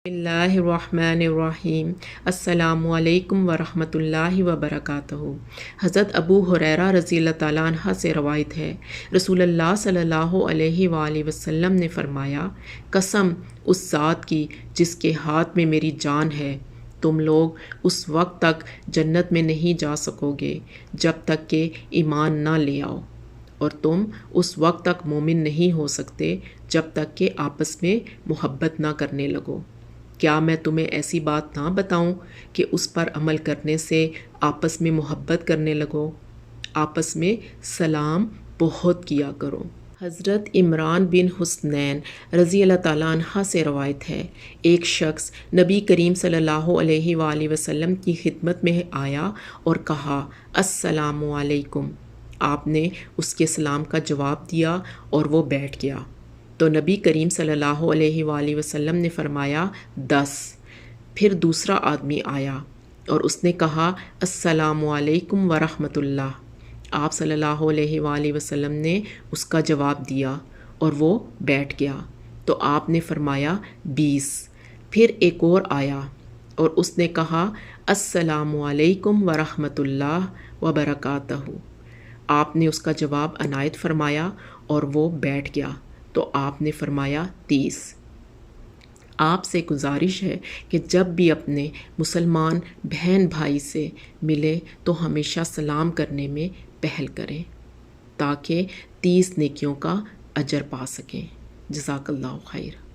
اللہ الرحمن الرحیم۔ السلام علیکم ورحمۃ اللہ وبرکاتہ۔ حضرت ابو ہریرہ رضی اللہ تعالیٰ عنہ سے روایت ہے، رسول اللہ صلی اللہ علیہ وآلہ وسلم نے فرمایا، قسم اس ذات کی جس کے ہاتھ میں میری جان ہے، تم لوگ اس وقت تک جنت میں نہیں جا سکو گے جب تک کہ ایمان نہ لے آؤ، اور تم اس وقت تک مومن نہیں ہو سکتے جب تک کہ آپس میں محبت نہ کرنے لگو۔ کیا میں تمہیں ایسی بات نہ بتاؤں کہ اس پر عمل کرنے سے آپس میں محبت کرنے لگو؟ آپس میں سلام بہت کیا کرو۔ حضرت عمران بن حسنین رضی اللہ تعالیٰ عنہ سے روایت ہے، ایک شخص نبی کریم صلی اللہ علیہ وآلہ وسلم کی خدمت میں آیا اور کہا، السلام علیکم۔ آپ نے اس کے سلام کا جواب دیا اور وہ بیٹھ گیا۔ تو نبی کریم صلی اللہ علیہ وآلہ وسلم نے فرمایا، 10۔ پھر دوسرا آدمی آیا اور اس نے کہا، السلام علیکم ورحمۃ اللہ۔ آپ صلی اللہ علیہ وآلہ وسلم نے اس کا جواب دیا اور وہ بیٹھ گیا۔ تو آپ نے فرمایا، 20۔ پھر ایک اور آیا اور اس نے کہا، السلام علیکم ورحمۃ اللہ وبرکاتہ۔ آپ نے اس کا جواب عنایت فرمایا اور وہ بیٹھ گیا۔ تو آپ نے فرمایا، 30۔ آپ سے گزارش ہے کہ جب بھی اپنے مسلمان بہن بھائی سے ملے تو ہمیشہ سلام کرنے میں پہل کریں تاکہ 30 نیکیوں کا اجر پا سکیں۔ جزاک اللہ خیر۔